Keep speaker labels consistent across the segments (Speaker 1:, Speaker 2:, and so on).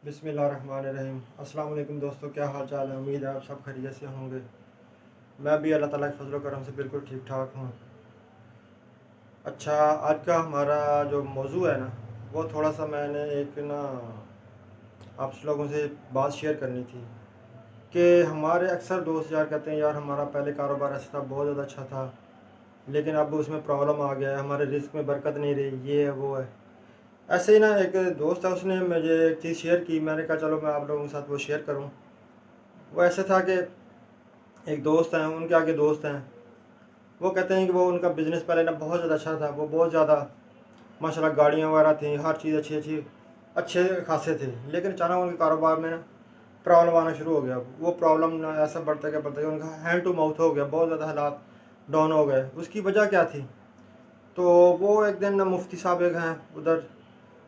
Speaker 1: बिस्मिल्लाहिर्रहमानिर्रहीम। अस्सलाम वालेकुम दोस्तों, क्या हाल चाल है। उम्मीद है आप सब खैरियत से होंगे। मैं भी अल्लाह ताला के फजल व करम से बिल्कुल ठीक ठाक हूँ। अच्छा, आज का हमारा जो मौजू है ना, वो थोड़ा सा मैंने एक ना आप लोगों से बात शेयर करनी थी कि हमारे अक्सर दोस्त यार कहते हैं यार हमारा पहले कारोबार ऐसा था, बहुत ज़्यादा अच्छा था, लेकिन अब उसमें प्रॉब्लम आ गया है, हमारे रिस्क में बरकत नहीं रही, ये है वो है। ऐसे ही ना एक दोस्त है, उसने मुझे एक चीज़ शेयर की, मैंने कहा चलो मैं आप लोगों के साथ वो शेयर करूं। वो ऐसा था कि एक दोस्त हैं, उनके आगे दोस्त हैं, वो कहते हैं कि वो उनका बिज़नेस पहले ना बहुत ज़्यादा अच्छा था, वो बहुत ज़्यादा माशाल्लाह गाड़ियाँ वगैरह थी, हर चीज़ अच्छी अच्छी अच्छे खासे थे, लेकिन अचानक उनके कारोबार में ना प्रॉब्लम आना शुरू हो गया। वो प्रॉब्लम ना ऐसा बढ़ता गया, उनका हैंड टू माउथ हो गया, बहुत ज़्यादा हालात डाउन हो गए। उसकी वजह क्या थी? तो वो एक दिन ना मुफ्ती साहब एक हैं उधर,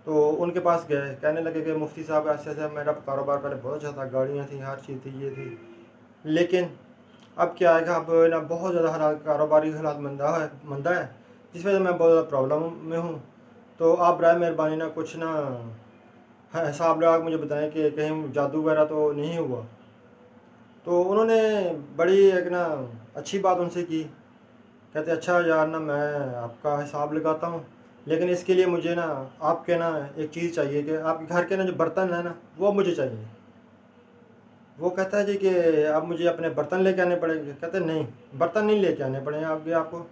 Speaker 1: तो उनके पास गए, कहने लगे कि मुफ्ती साहब ऐसे ऐसे मेरा कारोबार पहले बहुत अच्छा था, गाड़ियाँ थी, हर चीज़ थी, ये थी, लेकिन अब क्या है कि अब ना बहुत ज़्यादा हालात कारोबारी हालात मंदा है, जिस वजह से मैं बहुत ज़्यादा प्रॉब्लम में हूँ। तो आप बराए मेहरबानी ना कुछ ना हिसाब लगा के मुझे बताएं कि कहीं जादू वगैरह तो नहीं हुआ। तो उन्होंने बड़ी एक ना अच्छी बात उनसे की, कहते अच्छा यार ना मैं आपका हिसाब लगाता हूँ, लेकिन इसके लिए मुझे ना आपके ना एक चीज़ चाहिए कि आपके घर के ना जो बर्तन है ना वो मुझे चाहिए। वो कहता है जी कि अब मुझे अपने बर्तन लेके आने पड़ेंगे। कहते नहीं, बर्तन नहीं लेके आने पड़ेंगे आगे आपको।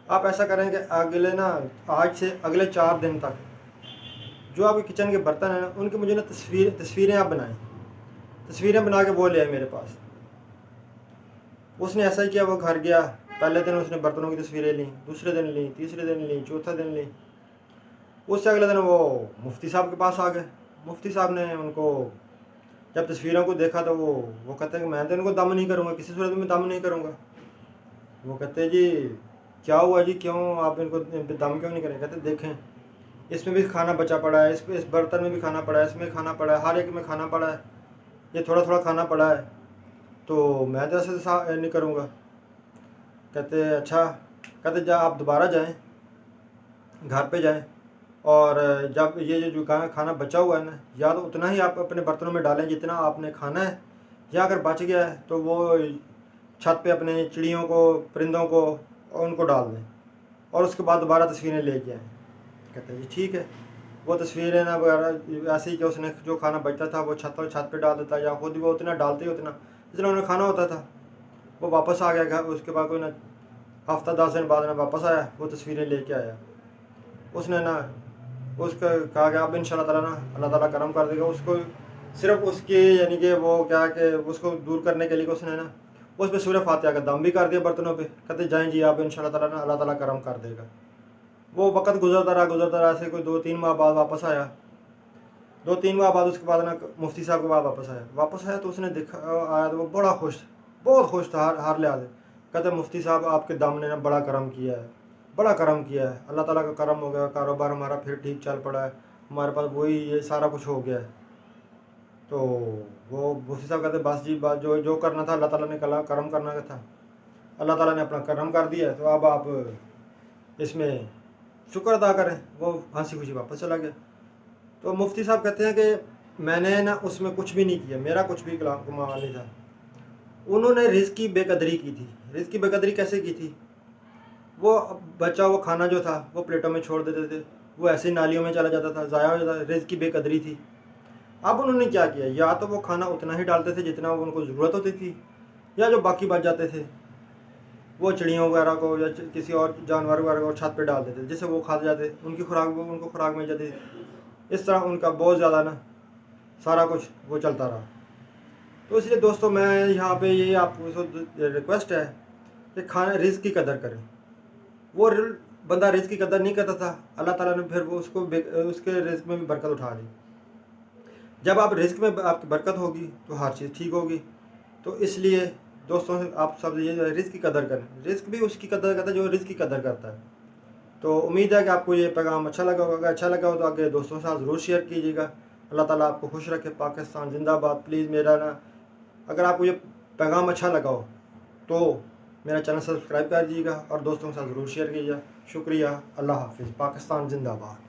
Speaker 1: आप ऐसा करेंगे अगले ना आज से अगले 4 दिन तक जो आपके किचन के बर्तन हैं ना उनकी मुझे ना तस्वीरें आप बनाएं, तस्वीरें बना के वो ले आए मेरे पास। उसने ऐसा ही किया, वो घर गया, पहले दिन उसने बर्तनों की तस्वीरें ली, दूसरे दिन ली, तीसरे दिन ली, चौथा दिन ली। उससे अगले दिन वो मुफ्ती साहब के पास आ गए। मुफ्ती साहब ने उनको जब तस्वीरों को देखा तो वो कहते हैं कि मैं तो इनको दम नहीं करूँगा, किसी सूरत में दम नहीं करूँगा। वो कहते हैं जी क्या हुआ जी, क्यों आप इनको इन पे दम क्यों नहीं करें? कहते देखें इसमें भी खाना बचा पड़ा है, इस बर्तन में भी खाना पड़ा है, इसमें खाना पड़ा है, हर एक में खाना पड़ा है, ये थोड़ा थोड़ा खाना पड़ा है, तो मैं तो ऐसे नहीं करूँगा। कहते अच्छा, कहते जा आप दोबारा जाएं, घर पे जाएं, और जब ये जो खाना बचा हुआ है ना, या तो उतना ही आप अपने बर्तनों में डालें जितना आपने खाना है, या अगर बच गया है तो वो छत पे अपने चिड़ियों को, परिंदों को उनको डाल दें, और उसके बाद दोबारा तस्वीरें लेके आएँ। कहते हैं जी ठीक है। वो तस्वीरें ना वगैरह ऐसे ही कि उसने जो खाना बचता था वो छत पे डाल देता, या खुद भी वो उतना डालते ही उतना जितना उन्हें खाना होता था। वो वापस आ गया घर, उसके बाद कोई ना हफ्ता 10 दिन बाद ना वापस आया, वो तस्वीरें लेके आया। उसने ना उसका कहा कि अब इंशाल्लाह ताला ना अल्लाह ताला करम कर देगा उसको। सिर्फ उसके यानी कि वो क्या कि उसको दूर करने के लिए उसने ना उस पर सूरह फातिहा का दम भी कर दिया बर्तनों पे। कहते जाएँ जी आप इंशाल्लाह ताला ना अल्लाह ताला करम कर देगा। वो वक्त गुजरता रहा, ऐसे कोई 2-3 माह बाद वापस आया। 2-3 माह बाद उसके बाद ना मुफ्ती साहब के बाद वापस आया तो उसने देखा आया तो वो बड़ा खुश, बहुत खुश था हर लिहाज से। कहते मुफ्ती साहब आपके दम ने ना बड़ा करम किया है, बड़ा करम किया है, अल्लाह ताला का करम हो गया, कारोबार हमारा फिर ठीक चल पड़ा है, हमारे पास वही ये सारा कुछ हो गया है। तो वो मुफ्ती साहब कहते बस जी बात जो जो करना था अल्लाह ताला ने कला करम करना था, अल्लाह ताला ने अपना करम कर दिया, तो अब आप इसमें शुक्र अदा करें। वो हंसी खुशी वापस चला गया। तो मुफ्ती साहब कहते हैं कि मैंने ना उसमें कुछ भी नहीं किया, मेरा कुछ भी कमाल नहीं था। उन्होंने रिस्क की बेकदरी की थी। रिस्क की बेकदरी कैसे की थी? वो बचा हुआ खाना जो था वो प्लेटों में छोड़ देते थे, वो ऐसे ही नालियों में चला जाता था, ज़ाया हो जाता था। रिस्क की बेकदरी थी। अब उन्होंने क्या किया, या तो वो खाना उतना ही डालते थे जितना उनको ज़रूरत होती थी, या जो बाकी बच जाते थे वो चिड़ियों वगैरह को या किसी और जानवर वगैरह को छत पे डाल देते, जिससे वो खा जाते, उनकी खुराक उनको खुराक मिल जाती। इस तरह उनका बहुत ज़्यादा ना सारा कुछ वो चलता रहा। तो इसलिए दोस्तों मैं यहाँ पे ये आपको रिक्वेस्ट है कि खाना रिस्क की कदर करें। वो बंदा रिस्क की कदर नहीं करता था, अल्लाह ताला ने फिर वो उसके रिस्क में भी बरकत उठा दी। जब आप रिस्क में आपकी बरकत होगी तो हर चीज़ ठीक होगी। तो इसलिए दोस्तों से आप सब ये रिस्क की कदर करें। रिस्क भी उसकी कदर करता है जो रिस्क की कदर करता है। तो उम्मीद है कि आपको ये पैगाम अच्छा लगा होगा। अगर अच्छा लगा हो तो आगे दोस्तों के साथ ज़रूर शेयर कीजिएगा। अल्लाह ताला आपको खुश रखे। पाकिस्तान जिंदाबाद। प्लीज़ मेरा ना अगर आपको ये पैगाम अच्छा लगा हो तो मेरा चैनल सब्सक्राइब कर दीजिएगा और दोस्तों के साथ ज़रूर शेयर कीजिएगा। शुक्रिया। अल्लाह हाफिज़। पाकिस्तान जिंदाबाद।